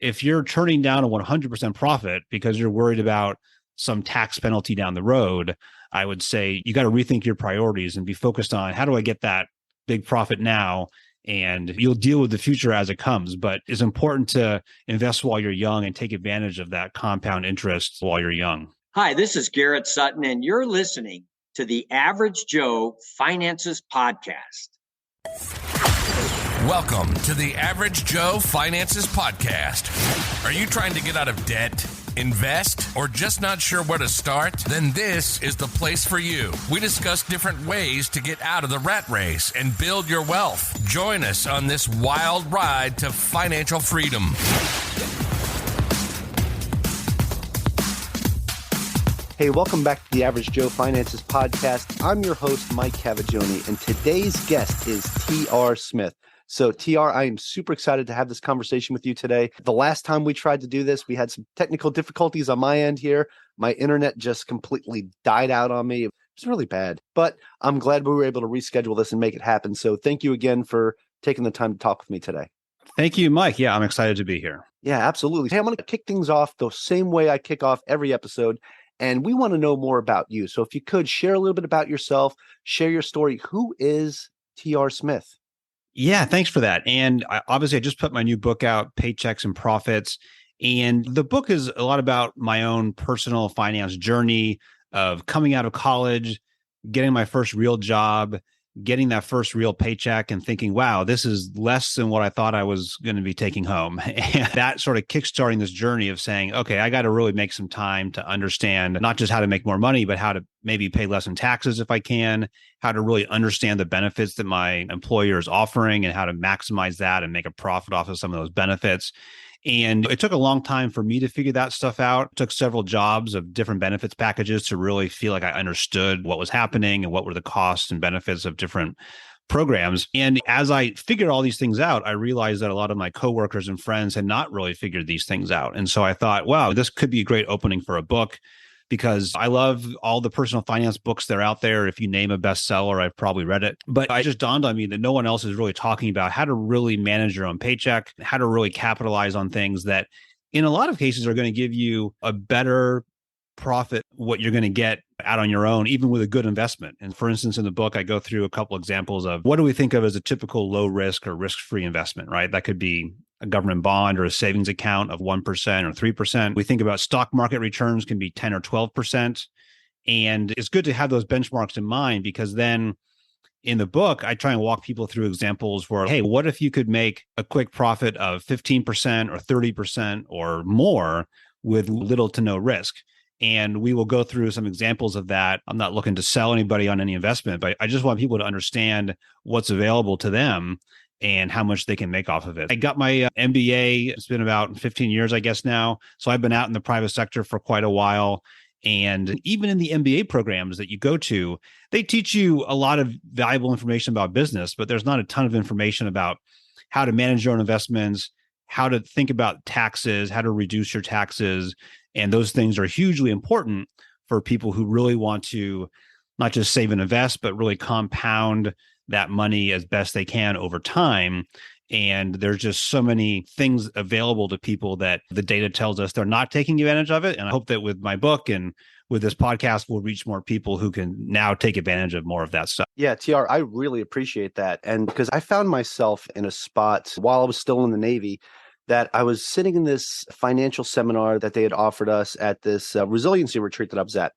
if you're turning down a 100% profit because you're worried about some tax penalty down the road, I would say you got to rethink your priorities and be focused on how do I get that big profit now? And you'll deal with the future as it comes. But it's important to invest while you're young and take advantage of that compound interest while you're young. Hi, this is Garrett Sutton, and you're listening to the Average Joe Finances Podcast. Welcome to the Average Joe Finances Podcast. Are you trying to get out of debt, invest, or just not sure where to start? Then this is the place for you. We discuss different ways to get out of the rat race and build your wealth. Join us on this wild ride to financial freedom. Hey, welcome back to the Average Joe Finances Podcast. I'm your host, Mike Cavaggioni, and today's guest is T.R Smith. So, TR, I am super excited to have this conversation with you today. The last time we tried to do this, we had some technical difficulties on my end here. My internet just completely died out on me. It was really bad, but I'm glad we were able to reschedule this and make it happen. So thank you again for taking the time to talk with me today. Thank you, Mike. Yeah, I'm excited to be here. Yeah, absolutely. Hey, I'm going to kick things off the same way I kick off every episode. And we want to know more about you. So if you could share a little bit about yourself, share your story. Who is T.R Smith? Yeah, thanks for that. And I just put my new book out, Paychecks and Profits. And the book is a lot about my own personal finance journey of coming out of college, getting my first real job, getting that first real paycheck and thinking, wow, this is less than what I thought I was going to be taking home. And that sort of kickstarting this journey of saying, okay, I got to really make some time to understand not just how to make more money, but how to maybe pay less in taxes if I can, how to really understand the benefits that my employer is offering and how to maximize that and make a profit off of some of those benefits. And it took a long time for me to figure that stuff out. It took several jobs of different benefits packages to really feel like I understood what was happening and what were the costs and benefits of different programs. And as I figured all these things out, I realized that a lot of my coworkers and friends had not really figured these things out. And so I thought, wow, this could be a great opening for a book, because I love all the personal finance books that are out there. If you name a bestseller, I've probably read it. But it just dawned on me that no one else is really talking about how to really manage your own paycheck, how to really capitalize on things that in a lot of cases are going to give you a better profit, what you're going to get out on your own, even with a good investment. And for instance, in the book, I go through a couple examples of what do we think of as a typical low risk or risk-free investment, right? That could be a government bond or a savings account of 1% or 3%. We think about stock market returns can be 10 or 12%. And it's good to have those benchmarks in mind, because then in the book, I try and walk people through examples where, hey, what if you could make a quick profit of 15% or 30% or more with little to no risk? And we will go through some examples of that. I'm not looking to sell anybody on any investment, but I just want people to understand what's available to them and how much they can make off of it. I got my MBA. It's been about 15 years, I guess now. So I've been out in the private sector for quite a while. And even in the MBA programs that you go to, they teach you a lot of valuable information about business, but there's not a ton of information about how to manage your own investments, how to think about taxes, how to reduce your taxes. And those things are hugely important for people who really want to not just save and invest, but really compound that money as best they can over time. And there's just so many things available to people that the data tells us they're not taking advantage of it. And I hope that with my book and with this podcast, we'll reach more people who can now take advantage of more of that stuff. Yeah, TR, I really appreciate that. And because I found myself in a spot while I was still in the Navy that I was sitting in this financial seminar that they had offered us at this resiliency retreat that I was at.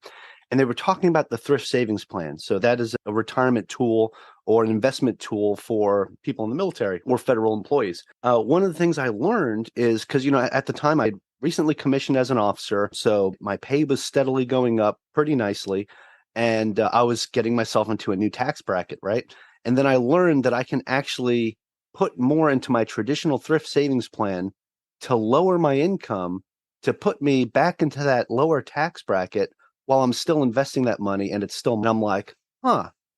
And they were talking about the thrift savings plan. So that is a retirement tool or an investment tool for people in the military or federal employees. One of the things I learned is because, at the time I recently commissioned as an officer, so my pay was steadily going up pretty nicely. And I was getting myself into a new tax bracket, right? And then I learned that I can actually put more into my traditional thrift savings plan to lower my income, to put me back into that lower tax bracket while I'm still investing that money. And I'm like,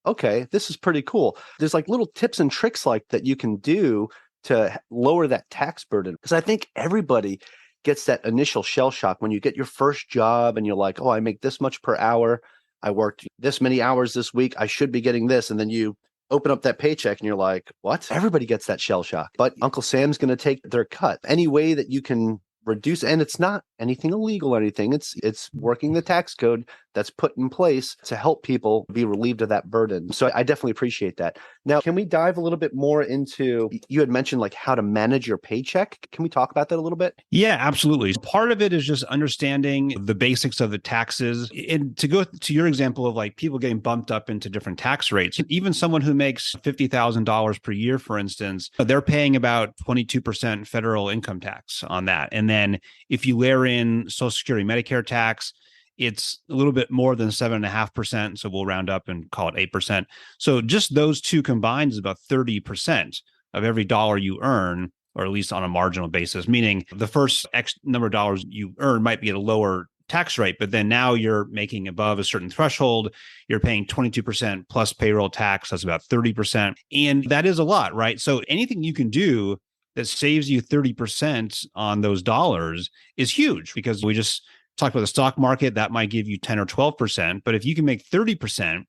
okay, this is pretty cool. There's like little tips and tricks like that you can do to lower that tax burden. Because I think everybody gets that initial shell shock when you get your first job and you're like, oh, I make this much per hour. I worked this many hours this week. I should be getting this. And then you open up that paycheck and you're like, what? Everybody gets that shell shock. But Uncle Sam's going to take their cut. Any way that you can reduce, and it's not anything illegal or anything. It's working the tax code that's put in place to help people be relieved of that burden. So I definitely appreciate that. Now, can we dive a little bit more into, you had mentioned like how to manage your paycheck. Can we talk about that a little bit? Yeah, absolutely. Part of it is just understanding the basics of the taxes. And to go to your example of like people getting bumped up into different tax rates, even someone who makes $50,000 per year, for instance, they're paying about 22% federal income tax on that. And then if you layer in Social Security, Medicare tax, it's a little bit more than 7.5%. So we'll round up and call it 8%. So just those two combined is about 30% of every dollar you earn, or at least on a marginal basis, meaning the first X number of dollars you earn might be at a lower tax rate, but then now you're making above a certain threshold, you're paying 22% plus payroll tax. That's about 30%. And that is a lot, right? So anything you can do that saves you 30% on those dollars is huge, because we just talked about the stock market, that might give you 10 or 12%. But if you can make 30%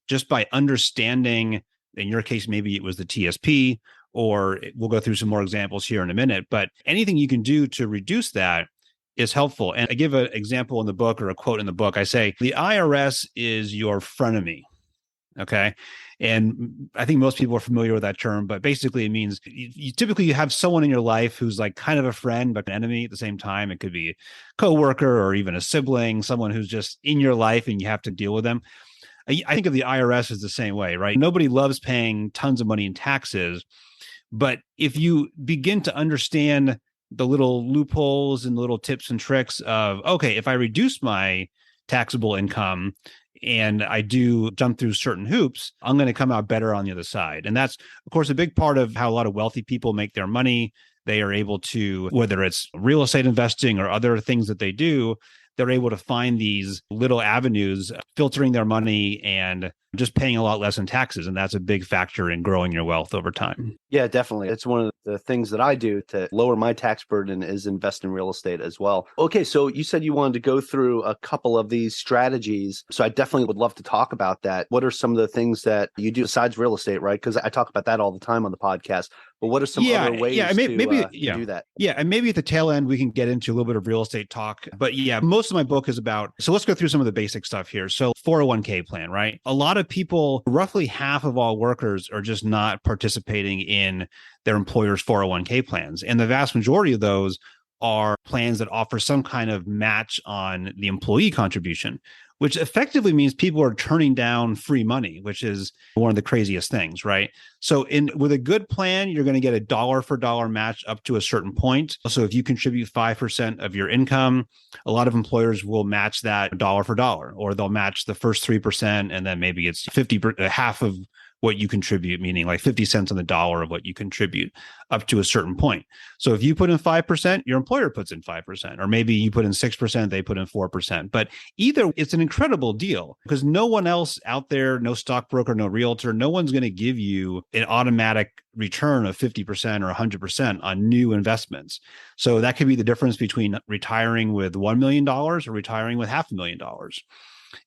just by understanding, in your case, maybe it was the TSP, or we'll go through some more examples here in a minute, but anything you can do to reduce that is helpful. And I give an example in the book, or a quote in the book. I say, the IRS is your frenemy. Okay. And I think most people are familiar with that term, but basically it means you typically have someone in your life who's like kind of a friend, but an enemy at the same time. It could be a coworker or even a sibling, someone who's just in your life and you have to deal with them. I think of the IRS as the same way, right? Nobody loves paying tons of money in taxes, but if you begin to understand the little loopholes and the little tips and tricks of, okay, if I reduce my taxable income and I do jump through certain hoops, I'm going to come out better on the other side. And that's, of course, a big part of how a lot of wealthy people make their money. They are able to, whether it's real estate investing or other things that they do, they're able to find these little avenues, filtering their money and just paying a lot less in taxes. And that's a big factor in growing your wealth over time. Yeah, definitely. It's one of the things that I do to lower my tax burden is invest in real estate as well. Okay, so you said you wanted to go through a couple of these strategies. So I definitely would love to talk about that. What are some of the things that you do besides real estate, right? Because I talk about that all the time on the podcast. But what are some other ways to do that? Yeah, and maybe at the tail end, we can get into a little bit of real estate talk. But yeah, most of my book is about, so let's go through some of the basic stuff here. So 401k plan, right? A lot of people, roughly half of all workers are just not participating in their employer's 401k plans. And the vast majority of those are plans that offer some kind of match on the employee contribution, which effectively means people are turning down free money, which is one of the craziest things, right? So with a good plan, you're going to get a dollar for dollar match up to a certain point. So if you contribute 5% of your income, a lot of employers will match that dollar for dollar, or they'll match the first 3%, and then maybe it's half of what you contribute, meaning like 50 cents on the dollar of what you contribute up to a certain point. So if you put in 5%, your employer puts in 5%, or maybe you put in 6%, they put in 4%. But either it's an incredible deal, because no one else out there, no stockbroker, no realtor, no one's going to give you an automatic return of 50% or 100% on new investments. So that could be the difference between retiring with $1 million or retiring with $500,000.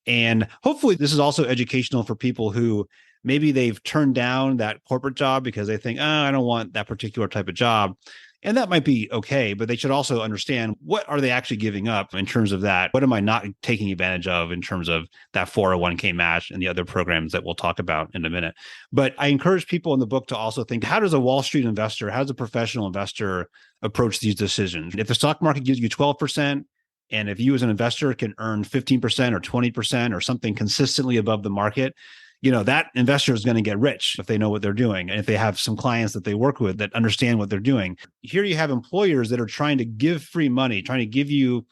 And hopefully this is also educational for people who maybe they've turned down that corporate job because they think, I don't want that particular type of job. And that might be okay, but they should also understand, what are they actually giving up in terms of that? What am I not taking advantage of in terms of that 401k match and the other programs that we'll talk about in a minute? But I encourage people in the book to also think, how does a Wall Street investor, how does a professional investor approach these decisions? If the stock market gives you 12%, and if you as an investor can earn 15% or 20% or something consistently above the market, that investor is going to get rich if they know what they're doing. And if they have some clients that they work with that understand what they're doing. Here you have employers that are trying to give free money, trying to give you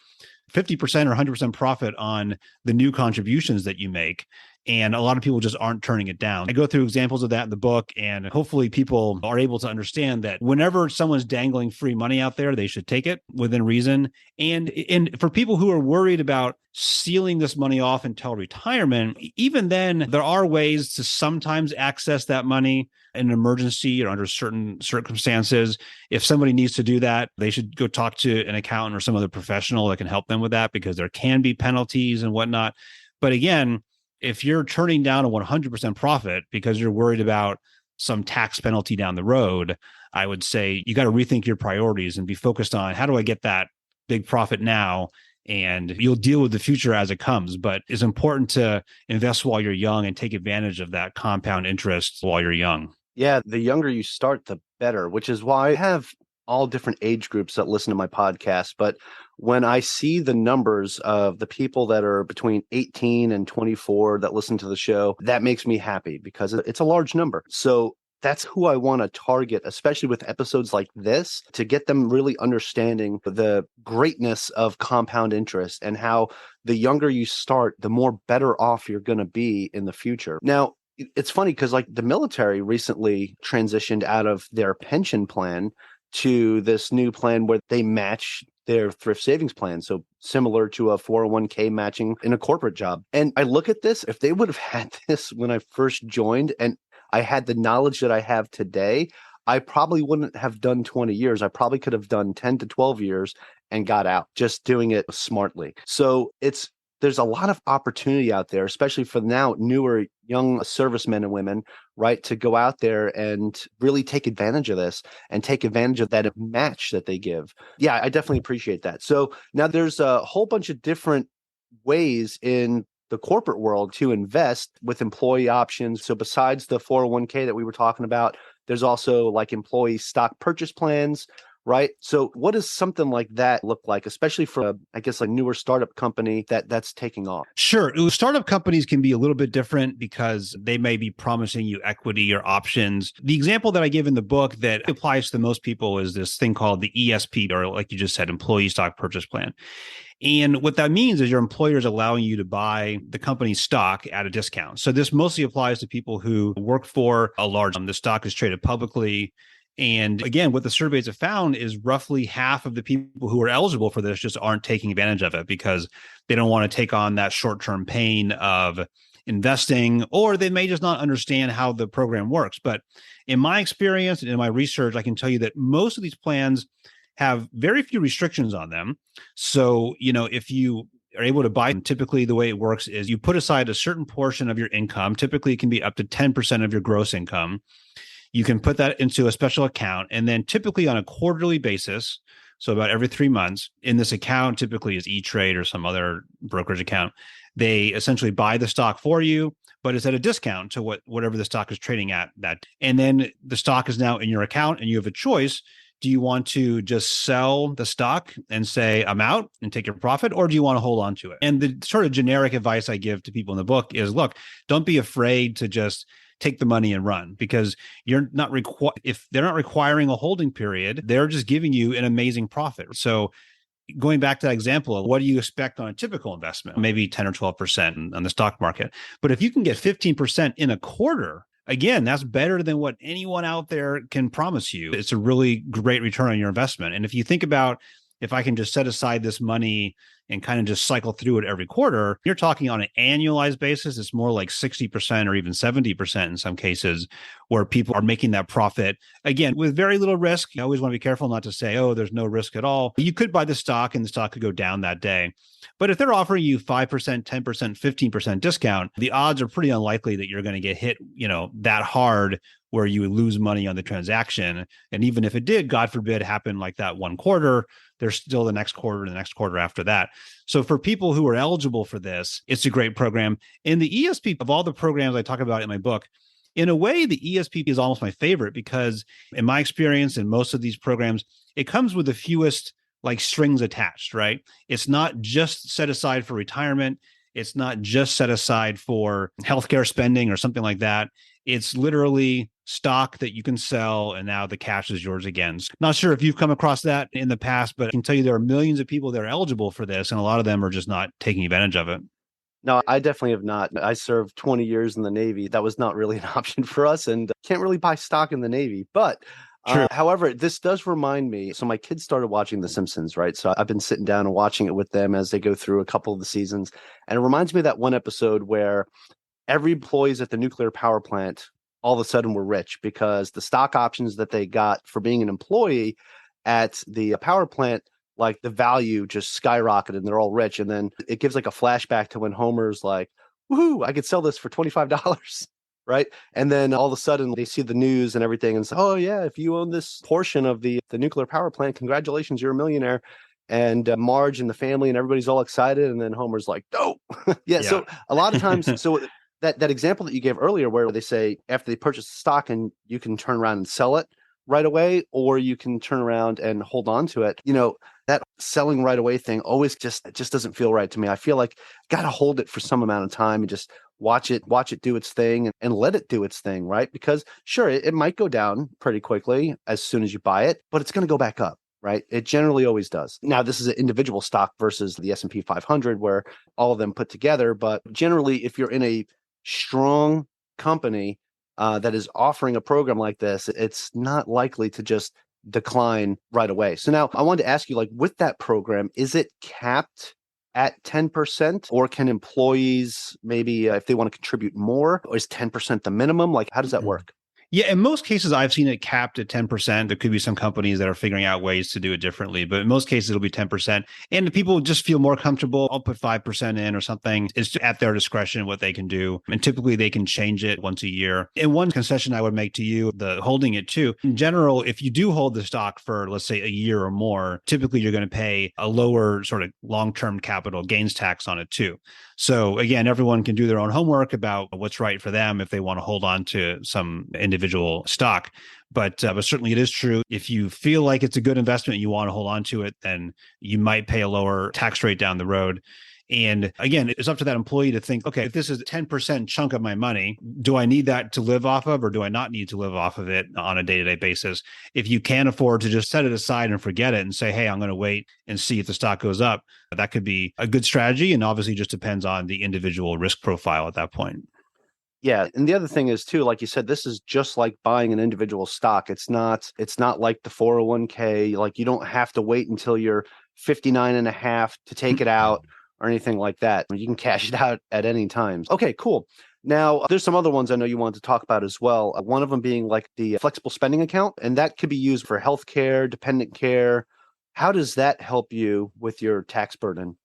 50% or 100% profit on the new contributions that you make. And a lot of people just aren't turning it down. I go through examples of that in the book, and hopefully people are able to understand that whenever someone's dangling free money out there, they should take it within reason. And for people who are worried about sealing this money off until retirement, even then, there are ways to sometimes access that money in an emergency or under certain circumstances. If somebody needs to do that, they should go talk to an accountant or some other professional that can help them with that, because there can be penalties and whatnot. But again, if you're turning down a 100% profit because you're worried about some tax penalty down the road, I would say you got to rethink your priorities and be focused on how do I get that big profit now? And you'll deal with the future as it comes. But it's important to invest while you're young and take advantage of that compound interest while you're young. Yeah, the younger you start, the better, which is why I have all different age groups that listen to my podcast. But when I see the numbers of the people that are between 18 and 24 that listen to the show, that makes me happy because it's a large number. So that's who I want to target, especially with episodes like this, to get them really understanding the greatness of compound interest and how the younger you start, the more better off you're going to be in the future. Now, it's funny because like the military recently transitioned out of their pension plan to this new plan where they match their thrift savings plan. So similar to a 401k matching in a corporate job. And I look at this, if they would have had this when I first joined and I had the knowledge that I have today, I probably wouldn't have done 20 years. I probably could have done 10 to 12 years and got out just doing it smartly. So there's a lot of opportunity out there, especially for now newer young servicemen and women, right, to go out there and really take advantage of this and take advantage of that match that they give. Yeah, I definitely appreciate that. So now there's a whole bunch of different ways in the corporate world to invest with employee options. So besides the 401k that we were talking about, there's also like employee stock purchase plans, right? So what does something like that look like, especially for, I guess, like newer startup company that's taking off? Sure. Startup companies can be a little bit different because they may be promising you equity or options. The example that I give in the book that applies to most people is this thing called the ESP, or like you just said, employee stock purchase plan. And what that means is your employer is allowing you to buy the company's stock at a discount. So this mostly applies to people who work for a large, the stock is traded publicly. And again, what the surveys have found is roughly half of the people who are eligible for this just aren't taking advantage of it because they don't want to take on that short-term pain of investing, or they may just not understand how the program works. But in my experience and in my research, I can tell you that most of these plans have very few restrictions on them. So, if you are able to buy them, typically the way it works is you put aside a certain portion of your income. Typically, it can be up to 10% of your gross income. You can put that into a special account, and then typically on a quarterly basis, so about every 3 months, in this account, typically is E-Trade or some other brokerage account, they essentially buy the stock for you, but it's at a discount to whatever the stock is trading at that. And then the stock is now in your account, and you have a choice. Do you want to just sell the stock and say, I'm out and take your profit, or do you want to hold on to it? And the sort of generic advice I give to people in the book is, look, don't be afraid to just take the money and run, because you're not if they're not requiring a holding period, they're just giving you an amazing profit. So going back to that example of what do you expect on a typical investment, maybe 10 or 12% on the stock market. But if you can get 15% in a quarter, again, that's better than what anyone out there can promise you. It's a really great return on your investment. And if you think about, if I can just set aside this money and kind of just cycle through it every quarter, you're talking on an annualized basis, it's more like 60% or even 70% in some cases, where people are making that profit, again, with very little risk. You always want to be careful not to say, oh, there's no risk at all. You could buy the stock and the stock could go down that day. But if they're offering you 5%, 10%, 15% discount, the odds are pretty unlikely that you're going to get hit, that hard where you would lose money on the transaction. And even if it did, God forbid, happen like that one quarter, there's still the next quarter and the next quarter after that. So for people who are eligible for this, it's a great program. And the ESP, of all the programs I talk about in my book, in a way, the ESP is almost my favorite because in my experience in most of these programs, it comes with the fewest strings attached, right? It's not just set aside for retirement. It's not just set aside for healthcare spending or something like that. It's literally stock that you can sell, and now the cash is yours again. Not sure if you've come across that in the past, but I can tell you there are millions of people that are eligible for this, and a lot of them are just not taking advantage of it. No, I definitely have not. I served 20 years in the Navy. That was not really an option for us, and can't really buy stock in the Navy. But however, this does remind me. So my kids started watching The Simpsons, right? So I've been sitting down and watching it with them as they go through a couple of the seasons. And it reminds me of that one episode where every employees at the nuclear power plant all of a sudden were rich because the stock options that they got for being an employee at the power plant, the value just skyrocketed and they're all rich. And then it gives a flashback to when Homer's like, woohoo, I could sell this for $25. Right. And then all of a sudden they see the news and everything and say, oh, yeah, if you own this portion of the nuclear power plant, congratulations, you're a millionaire. And Marge and the family and everybody's all excited. And then Homer's like, no. Yeah. So a lot of times, so that example that you gave earlier where they say after they purchase the stock and you can turn around and sell it right away, or you can turn around and hold on to it. That selling right away thing always just doesn't feel right to me. I feel like got to hold it for some amount of time and just watch it do its thing and let it do its thing, right? Because sure, it might go down pretty quickly as soon as you buy it, but it's going to go back up, right? It generally always does. Now, this is an individual stock versus the S&P 500 where all of them put together. But generally, if you're in a strong company that is offering a program like this, it's not likely to just decline right away. So now I wanted to ask you, like with that program, is it capped at 10%, or can employees maybe if they want to contribute more, or is 10% the minimum? Like, how does that work? Yeah, in most cases, I've seen it capped at 10%. There could be some companies that are figuring out ways to do it differently, but in most cases, it'll be 10%. And if people just feel more comfortable, I'll put 5% in or something. It's at their discretion what they can do. And typically, they can change it once a year. And one concession I would make to you, the holding it too, in general, if you do hold the stock for, let's say, a year or more, typically you're going to pay a lower sort of long-term capital gains tax on it too. So again, everyone can do their own homework about what's right for them if they want to hold on to some individual stock. But certainly it is true. If you feel like it's a good investment and you want to hold on to it, then you might pay a lower tax rate down the road. And again, it's up to that employee to think, okay, if this is a 10% chunk of my money, do I need that to live off of, or do I not need to live off of it on a day-to-day basis? If you can afford to just set it aside and forget it and say, hey, I'm going to wait and see if the stock goes up, that could be a good strategy. And obviously just depends on the individual risk profile at that point. Yeah. And the other thing is too, like you said, this is just like buying an individual stock. It's not like the 401k. Like you don't have to wait until you're 59 and a half to take it out or anything like that. You can cash it out at any time. Okay, cool. Now, there's some other ones I know you wanted to talk about as well. One of them being like the flexible spending account, and that could be used for healthcare, dependent care. How does that help you with your tax burden?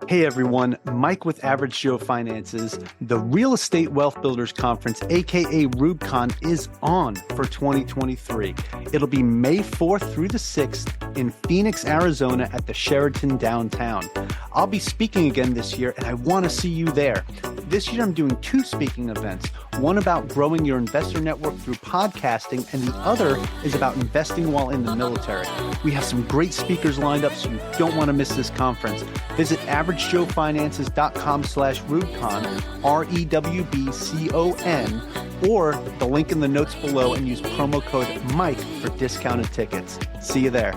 Hey everyone, Mike with Average Joe Finances. The Real Estate Wealth Builders Conference, aka RubeCon, is on for 2023. It'll be May 4th through the 6th in Phoenix, Arizona at the Sheraton downtown. I'll be speaking again this year and I want to see you there. This year I'm doing 2 speaking events, one about growing your investor network through podcasting and the other is about investing while in the military. We have some great speakers lined up, so you don't want to miss this conference. Visit averagejoefinances.com/RubeCon, REWBCON, or the link in the notes below and use promo code Mike for discounted tickets. See you there.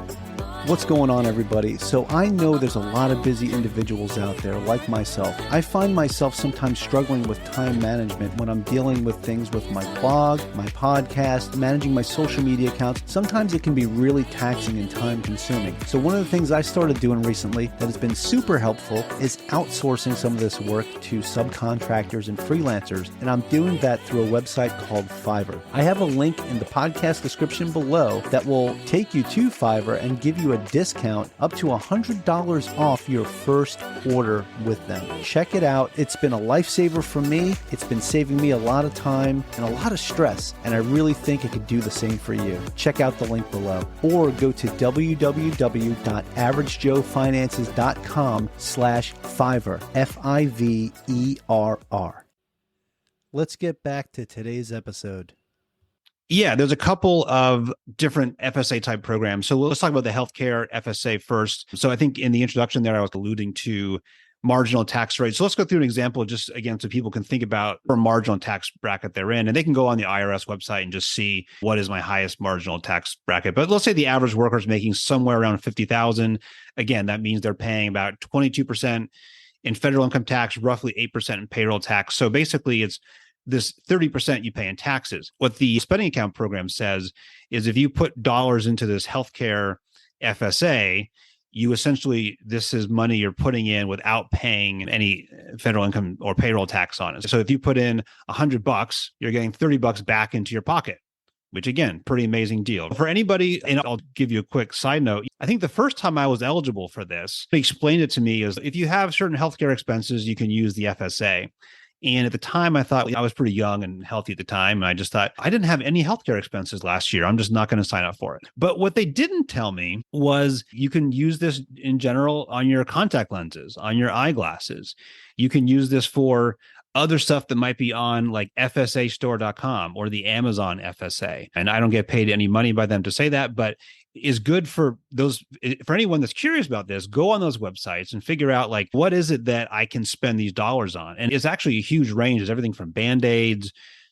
What's going on, everybody? So I know there's a lot of busy individuals out there like myself. I find myself sometimes struggling with time management when I'm dealing with things with my blog, my podcast, managing my social media accounts. Sometimes it can be really taxing and time consuming. So one of the things I started doing recently that has been super helpful is outsourcing some of this work to subcontractors and freelancers. And I'm doing that through a website called Fiverr. I have a link in the podcast description below that will take you to Fiverr and give you a discount up to $100 off your first order with them. Check it out. It's been a lifesaver for me. It's been saving me a lot of time and a lot of stress, and I really think it could do the same for you. Check out the link below or go to www.averagejoefinances.com/Fiverr, Fiverr. Let's get back to today's episode. Yeah, there's a couple of different FSA type programs. So let's talk about the healthcare FSA first. So I think in the introduction there, I was alluding to marginal tax rate. So let's go through an example just again so people can think about what marginal tax bracket they're in. And they can go on the IRS website and just see what is my highest marginal tax bracket. But let's say the average worker is making somewhere around $50,000. Again, that means they're paying about 22% in federal income tax, roughly 8% in payroll tax. So basically it's this 30% you pay in taxes. What the spending account program says is if you put dollars into this healthcare FSA, you essentially, this is money you're putting in without paying any federal income or payroll tax on it. So if you put in $100, you're getting $30 back into your pocket. which again, pretty amazing deal. For anybody, and I'll give you a quick side note. I think the first time I was eligible for this, they explained it to me is if you have certain healthcare expenses, you can use the FSA. And at the time, I thought I was pretty young and healthy at the time. And I just thought, I didn't have any healthcare expenses last year. I'm just not going to sign up for it. But what they didn't tell me was you can use this in general on your contact lenses, on your eyeglasses. You can use this for other stuff that might be on like FSAstore.com or the Amazon FSA. And I don't get paid any money by them to say that, but is good for anyone that's curious about this. Go on those websites and figure out like, what is it that I can spend these dollars on? And it's actually a huge range. It's everything from Band-Aids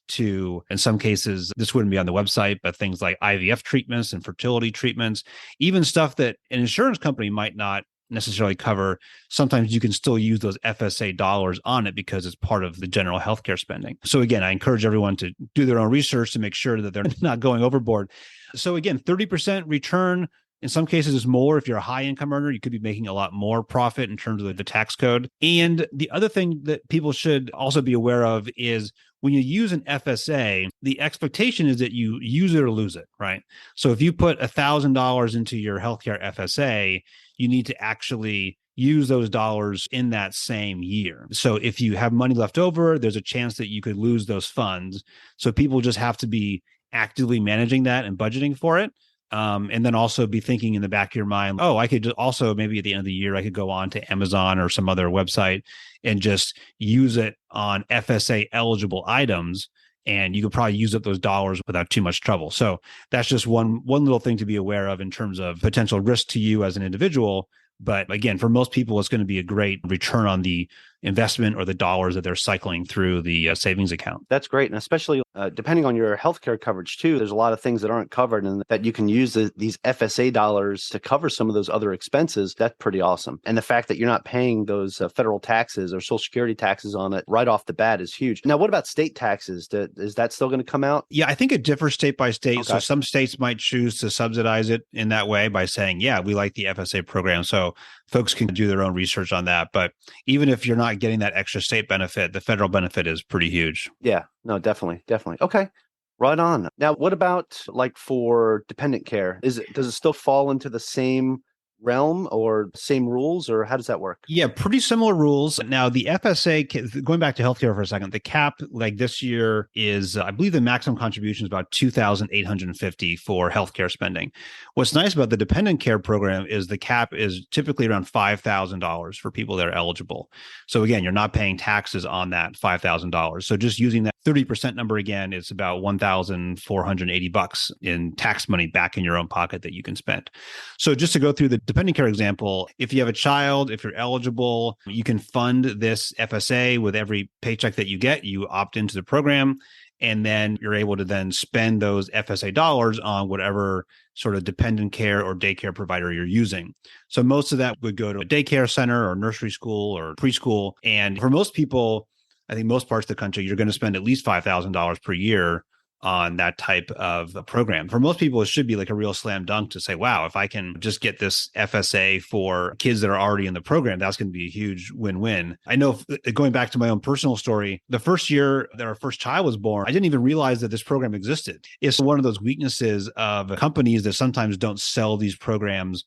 to, in some cases, this wouldn't be on the website, but things like IVF treatments and fertility treatments, even stuff that an insurance company might not necessarily cover. Sometimes you can still use those FSA dollars on it because it's part of the general healthcare spending. So again, I encourage everyone to do their own research to make sure that they're not going overboard. So again, 30% return. In some cases, is more. If you're a high income earner, you could be making a lot more profit in terms of the tax code. And the other thing that people should also be aware of is when you use an FSA, the expectation is that you use it or lose it, right? So if you put $1,000 into your healthcare FSA, you need to actually use those dollars in that same year. So if you have money left over, there's a chance that you could lose those funds. So people just have to be actively managing that and budgeting for it. And then also be thinking in the back of your mind, I could also maybe at the end of the year, I could go on to Amazon or some other website and just use it on FSA eligible items. And you could probably use up those dollars without too much trouble. So that's just one little thing to be aware of in terms of potential risk to you as an individual. But again, for most people, it's going to be a great return on the investment or the dollars that they're cycling through the savings account. That's great. And especially depending on your healthcare coverage too, there's a lot of things that aren't covered and that you can use these FSA dollars to cover some of those other expenses. That's pretty awesome. And the fact that you're not paying those federal taxes or Social Security taxes on it right off the bat is huge. Now, what about state taxes? Is that still going to come out? Yeah, I think it differs state by state. Okay. So some states might choose to subsidize it in that way by saying, yeah, we like the FSA program. So folks can do their own research on that. But even if you're not getting that extra state benefit, the federal benefit is pretty huge. Yeah, no, definitely. Okay. Right on. Now, what about like for dependent care? Does it still fall into the same realm or same rules, or how does that work? Yeah, pretty similar rules. Now, the FSA, going back to healthcare for a second, the cap like this year is, I believe the maximum contribution is about $2,850 for healthcare spending. What's nice about the dependent care program is the cap is typically around $5,000 for people that are eligible. So again, you're not paying taxes on that $5,000. So just using that 30% number again, it's about $1,480 in tax money back in your own pocket that you can spend. So just to go through the dependent care example, if you have a child, if you're eligible, you can fund this FSA with every paycheck that you get. You opt into the program, and then you're able to then spend those FSA dollars on whatever sort of dependent care or daycare provider you're using. So most of that would go to a daycare center or nursery school or preschool. And for most people, I think most parts of the country, you're going to spend at least $5,000 per year on that type of a program. For most people, it should be like a real slam dunk to say, wow, if I can just get this FSA for kids that are already in the program, that's going to be a huge win-win. I know, going back to my own personal story, the first year that our first child was born, I didn't even realize that this program existed. It's one of those weaknesses of companies that sometimes don't sell these programs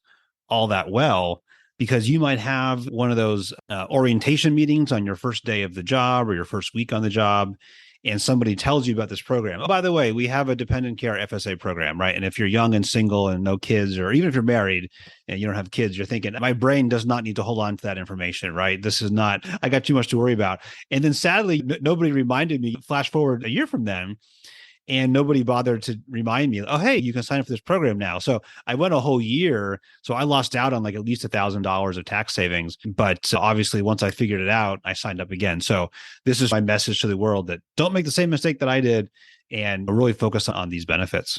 all that well, because you might have one of those orientation meetings on your first day of the job or your first week on the job, and somebody tells you about this program. Oh, by the way, we have a dependent care FSA program, right? And if you're young and single and no kids, or even if you're married and you don't have kids, you're thinking, my brain does not need to hold on to that information, right? This is not, I got too much to worry about. And then sadly, nobody reminded me, flash forward a year from then, and nobody bothered to remind me, oh, hey, you can sign up for this program now. So I went a whole year. So I lost out on like at least $1,000 of tax savings. But obviously, once I figured it out, I signed up again. So this is my message to the world, that don't make the same mistake that I did and really focus on these benefits.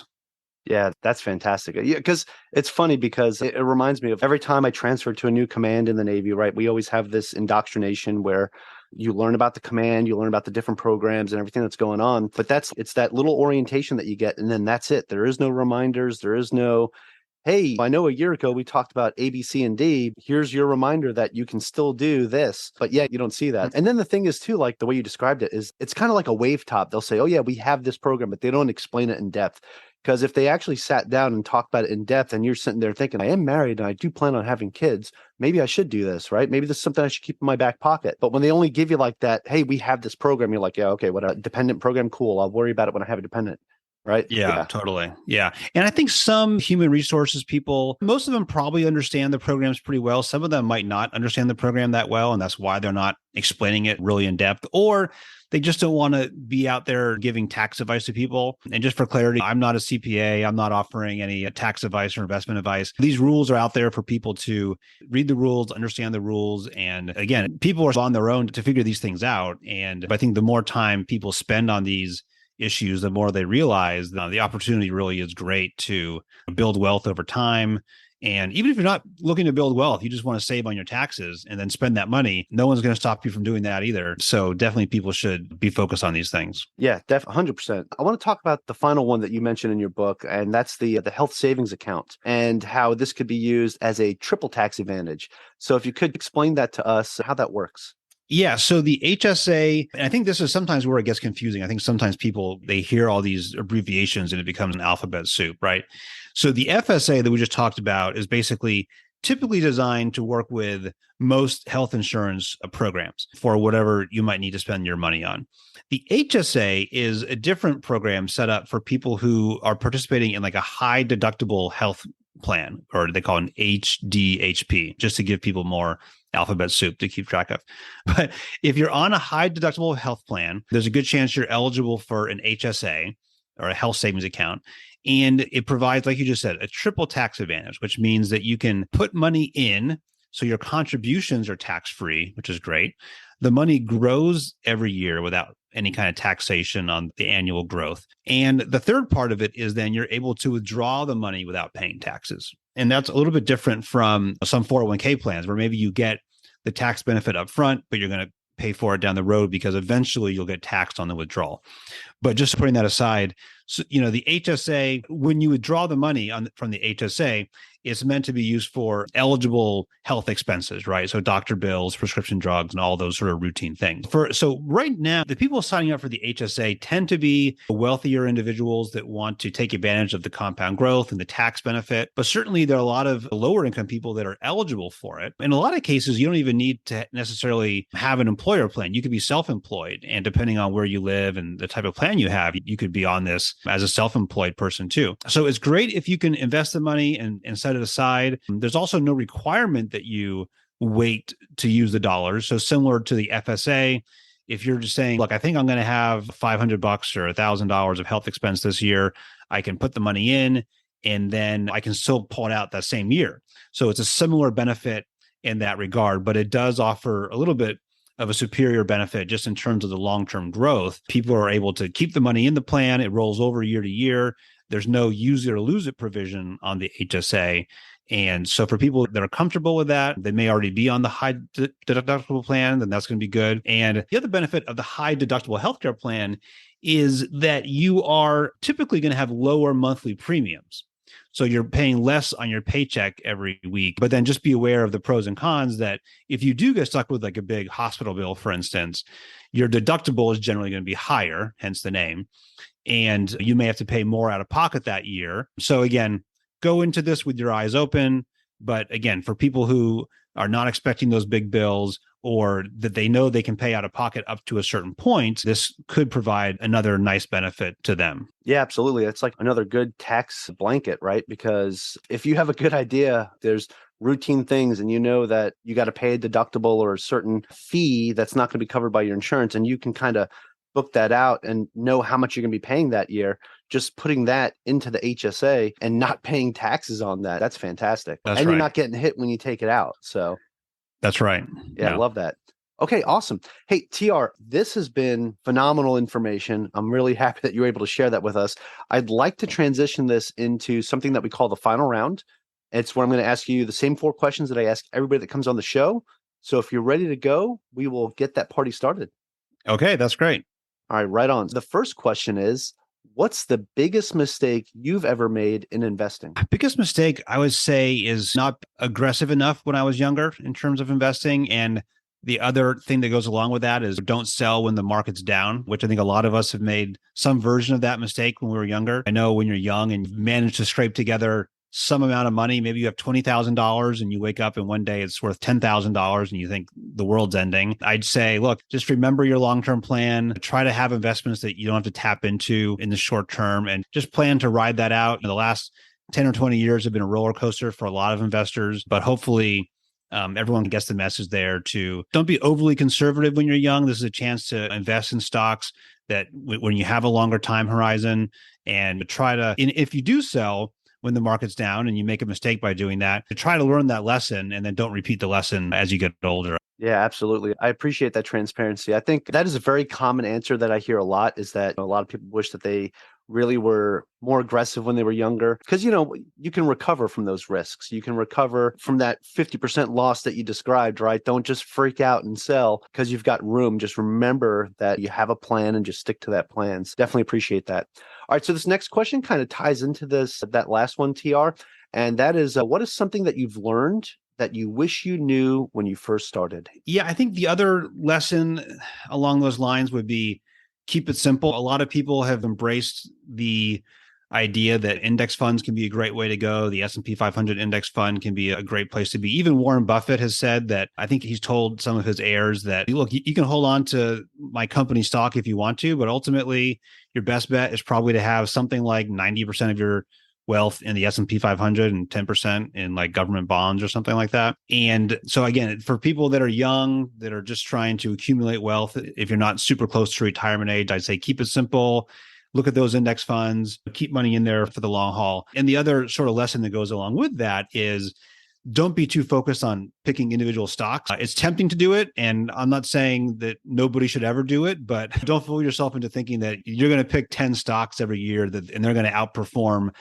Yeah, that's fantastic. Yeah, because it's funny because it reminds me of every time I transferred to a new command in the Navy, right? We always have this indoctrination where you learn about the command, you learn about the different programs and everything that's going on. But it's that little orientation that you get, and then that's it. There is no reminders. There is no hey, I know a year ago we talked about A, B, C, and D. Here's your reminder that you can still do this. But yeah, you don't see that. And then the thing is too, like the way you described it is it's kind of like a wave top. They'll say, oh yeah, we have this program, but they don't explain it in depth. Because if they actually sat down and talked about it in depth and you're sitting there thinking, I am married and I do plan on having kids, maybe I should do this, right? Maybe this is something I should keep in my back pocket. But when they only give you like that, hey, we have this program, you're like, yeah, okay, what a dependent program, cool. I'll worry about it when I have a dependent. Right. Yeah, totally. Yeah. And I think some human resources people, most of them probably understand the programs pretty well. Some of them might not understand the program that well. And that's why they're not explaining it really in depth, or they just don't want to be out there giving tax advice to people. And just for clarity, I'm not a CPA. I'm not offering any tax advice or investment advice. These rules are out there for people to read the rules, understand the rules. And again, people are on their own to figure these things out. And I think the more time people spend on these issues, the more they realize the opportunity really is great to build wealth over time. And even if you're not looking to build wealth, you just want to save on your taxes and then spend that money, no one's going to stop you from doing that either. So definitely people should be focused on these things. Yeah, 100%. I want to talk about the final one that you mentioned in your book, and that's the health savings account and how this could be used as a triple tax advantage. So if you could explain that to us, how that works. Yeah. So the HSA, and I think this is sometimes where it gets confusing. I think sometimes people, they hear all these abbreviations and it becomes an alphabet soup, right? So the FSA that we just talked about is basically typically designed to work with most health insurance programs for whatever you might need to spend your money on. The HSA is a different program set up for people who are participating in like a high deductible health plan, or they call it an HDHP, just to give people more alphabet soup to keep track of. But if you're on a high deductible health plan, there's a good chance you're eligible for an HSA or a health savings account. And it provides, like you just said, a triple tax advantage, which means that you can put money in. So your contributions are tax-free, which is great. The money grows every year without any kind of taxation on the annual growth. And the third part of it is then you're able to withdraw the money without paying taxes. And that's a little bit different from some 401k plans where maybe you get the tax benefit up front, but you're going to pay for it down the road because eventually you'll get taxed on the withdrawal. But just putting that aside, so, the HSA, when you withdraw the money from the HSA, it's meant to be used for eligible health expenses, right? So doctor bills, prescription drugs, and all those sort of routine things. So right now, the people signing up for the HSA tend to be wealthier individuals that want to take advantage of the compound growth and the tax benefit. But certainly there are a lot of lower income people that are eligible for it. In a lot of cases, you don't even need to necessarily have an employer plan. You could be self-employed. And depending on where you live and the type of plan you have, you could be on this as a self-employed person too. So it's great if you can invest the money and set it aside. There's also no requirement that you wait to use the dollars. So similar to the FSA, if you're just saying, look, I think I'm going to have $500 or $1,000 of health expense this year, I can put the money in and then I can still pull it out that same year. So it's a similar benefit in that regard, but it does offer a little bit of a superior benefit just in terms of the long-term growth. People are able to keep the money in the plan. It rolls over year to year. There's no use it or lose it provision on the HSA. And so for people that are comfortable with that, they may already be on the high deductible plan, then that's going to be good. And the other benefit of the high deductible healthcare plan is that you are typically going to have lower monthly premiums. So you're paying less on your paycheck every week, but then just be aware of the pros and cons that if you do get stuck with like a big hospital bill, for instance, your deductible is generally going to be higher, hence the name, and you may have to pay more out of pocket that year. So again, go into this with your eyes open. But again, for people who are not expecting those big bills or that they know they can pay out of pocket up to a certain point, this could provide another nice benefit to them. Yeah, absolutely. It's like another good tax blanket, right? Because if you have a good idea, there's routine things and you know that you got to pay a deductible or a certain fee that's not going to be covered by your insurance, and you can kind of book that out and know how much you're going to be paying that year, just putting that into the HSA and not paying taxes on that. That's fantastic. That's and right. You're not getting hit when you take it out. So that's right. Yeah, I love that. Okay, awesome. Hey, TR, this has been phenomenal information. I'm really happy that you were able to share that with us. I'd like to transition this into something that we call the final round. It's where I'm going to ask you the same 4 questions that I ask everybody that comes on the show. So if you're ready to go, we will get that party started. Okay, that's great. All right, right on. The first question is, What's the biggest mistake you've ever made in investing? Biggest mistake I would say is not aggressive enough when I was younger in terms of investing. And the other thing that goes along with that is don't sell when the market's down, which I think a lot of us have made some version of that mistake when we were younger. I know when you're young and you manage to scrape together some amount of money, maybe you have $20,000 and you wake up and one day it's worth $10,000 and you think the world's ending. I'd say, look, just remember your long-term plan, try to have investments that you don't have to tap into in the short term and just plan to ride that out. The last 10 or 20 years have been a roller coaster for a lot of investors, but hopefully everyone gets the message there to don't be overly conservative when you're young. This is a chance to invest in stocks that when you have a longer time horizon and try to, and if you do sell when the market's down and you make a mistake by doing that, to try to learn that lesson and then don't repeat the lesson as you get older. Yeah, absolutely. I appreciate that transparency. I think that is a very common answer that I hear a lot is that a lot of people wish that they really were more aggressive when they were younger because, you can recover from those risks. You can recover from that 50% loss that you described, right? Don't just freak out and sell because you've got room. Just remember that you have a plan and just stick to that plan. So definitely appreciate that. All right. So this next question kind of ties into that last one, TR. And that is, what is something that you've learned that you wish you knew when you first started? Yeah, I think the other lesson along those lines would be keep it simple. A lot of people have embraced the idea that index funds can be a great way to go. The S&P 500 index fund can be a great place to be. Even Warren Buffett has said that, I think he's told some of his heirs that, look, you can hold on to my company stock if you want to, but ultimately your best bet is probably to have something like 90% of your wealth in the S&P 500 and 10% in like government bonds or something like that. And so again, for people that are young, that are just trying to accumulate wealth, if you're not super close to retirement age, I'd say keep it simple. Look at those index funds, keep money in there for the long haul. And the other sort of lesson that goes along with that is don't be too focused on picking individual stocks. It's tempting to do it. And I'm not saying that nobody should ever do it, but don't fool yourself into thinking that you're going to pick 10 stocks every year and they're going to outperform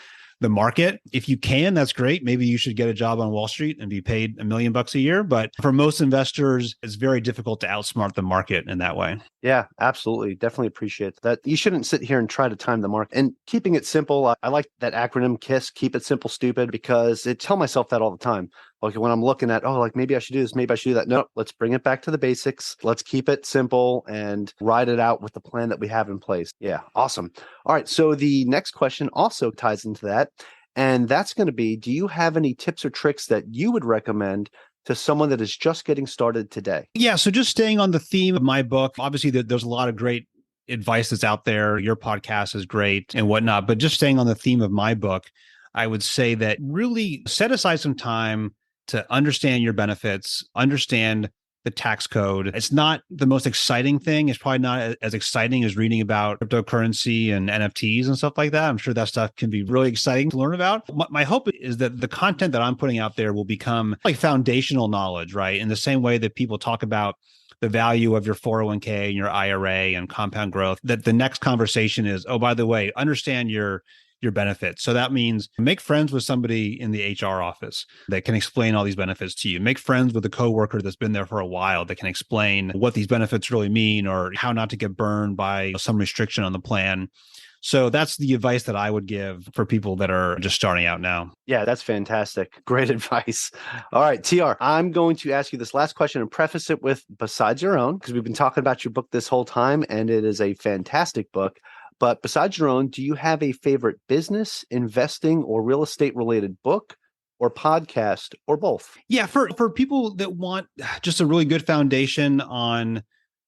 the market. If you can, that's great. Maybe you should get a job on Wall Street and be paid $1 million a year. But for most investors, it's very difficult to outsmart the market in that way. Yeah, absolutely. Definitely appreciate that. You shouldn't sit here and try to time the market. And keeping it simple, I like that acronym KISS, keep it simple, stupid, because I tell myself that all the time. Like when I'm looking at, like maybe I should do this, maybe I should do that. No, let's bring it back to the basics. Let's keep it simple and ride it out with the plan that we have in place. Yeah, awesome. All right. So the next question also ties into that. And that's going to be, do you have any tips or tricks that you would recommend to someone that is just getting started today? Yeah. So just staying on the theme of my book, obviously there's a lot of great advice that's out there. Your podcast is great and whatnot, but just staying on the theme of my book, I would say that really set aside some time to understand your benefits, understand the tax code. It's not the most exciting thing. It's probably not as exciting as reading about cryptocurrency and NFTs and stuff like that. I'm sure that stuff can be really exciting to learn about. My hope is that the content that I'm putting out there will become like foundational knowledge, right? In the same way that people talk about the value of your 401k and your IRA and compound growth, that the next conversation is, oh, by the way, understand your benefits. So that means make friends with somebody in the HR office that can explain all these benefits to you. Make friends with a coworker that's been there for a while that can explain what these benefits really mean or how not to get burned by some restriction on the plan. So that's the advice that I would give for people that are just starting out now. Yeah, that's fantastic. Great advice. All right, TR, I'm going to ask you this last question and preface it with besides your own, because we've been talking about your book this whole time, and it is a fantastic book. But besides your own, do you have a favorite business, investing, or real estate related book or podcast or both? Yeah, for people that want just a really good foundation on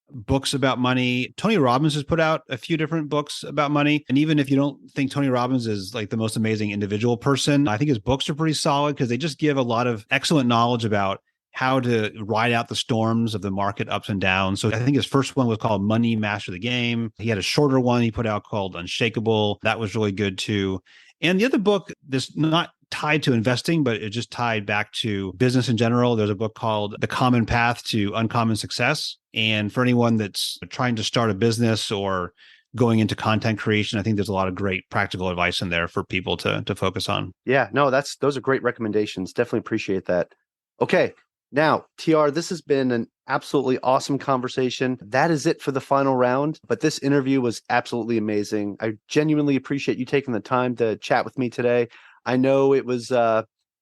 books about money, Tony Robbins has put out a few different books about money. And even if you don't think Tony Robbins is like the most amazing individual person, I think his books are pretty solid because they just give a lot of excellent knowledge about how to ride out the storms of the market ups and downs. So I think his first one was called Money Master the Game. He had a shorter one he put out called Unshakable. That was really good too. And the other book that's not tied to investing, but it just tied back to business in general. There's a book called The Common Path to Uncommon Success. And for anyone that's trying to start a business or going into content creation, I think there's a lot of great practical advice in there for people to focus on. Yeah, no, those are great recommendations. Definitely appreciate that. Okay. Now, TR, this has been an Absolutely awesome conversation. That is it for the final round, but this interview was absolutely amazing. I genuinely appreciate you taking the time to chat with me today. I know it was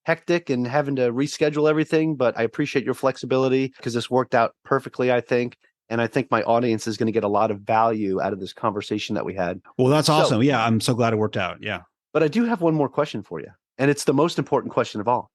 hectic and having to reschedule everything, but I appreciate your flexibility because this worked out perfectly, I think. And I think my audience is going to get a lot of value out of this conversation that we had. Well, that's awesome. Yeah, I'm so glad it worked out. Yeah. But I do have one more question for you, and it's the most important question of all.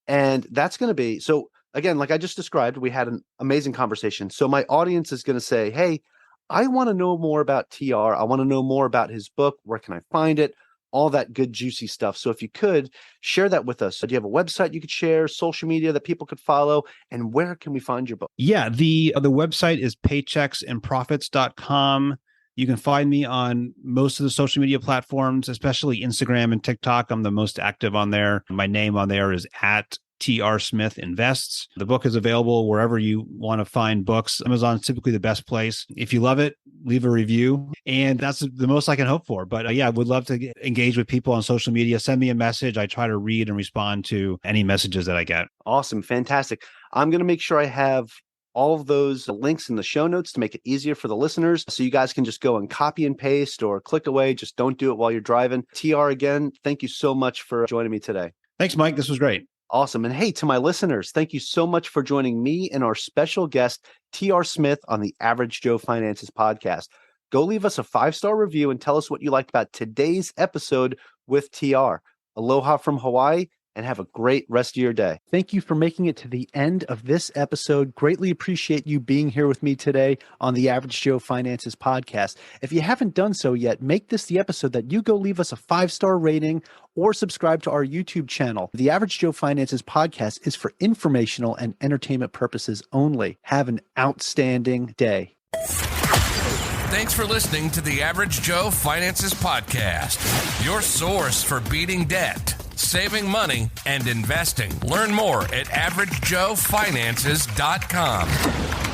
And that's going to be, so again, like I just described, we had an amazing conversation. So my audience is going to say, hey, I want to know more about TR. I want to know more about his book. Where can I find it? All that good, juicy stuff. So if you could share that with us. So do you have a website you could share, social media that people could follow? And where can we find your book? Yeah, the website is paychecksandprofits.com. You can find me on most of the social media platforms, especially Instagram and TikTok. I'm the most active on there. My name on there is at T.R Smith Invests. The book is available wherever you want to find books. Amazon is typically the best place. If you love it, leave a review. And that's the most I can hope for. But yeah, I would love to engage with people on social media. Send me a message. I try to read and respond to any messages that I get. Awesome. Fantastic. I'm going to make sure I have all of those links in the show notes to make it easier for the listeners. So you guys can just go and copy and paste or click away. Just don't do it while you're driving. TR, again, thank you so much for joining me today. Thanks, Mike. This was great. Awesome. And hey, to my listeners, thank you so much for joining me and our special guest, T.R. Smith, on the Average Joe Finances podcast. Go leave us a 5-star review and tell us what you liked about today's episode with TR. Aloha from Hawaii, and have a great rest of your day. Thank you for making it to the end of this episode. Greatly appreciate you being here with me today on the Average Joe Finances podcast. If you haven't done so yet, make this the episode that you go leave us a 5-star rating or subscribe to our YouTube channel. The Average Joe Finances podcast is for informational and entertainment purposes only. Have an outstanding day. Thanks for listening to the Average Joe Finances podcast, your source for beating debt, saving money, and investing. Learn more at averagejoefinances.com.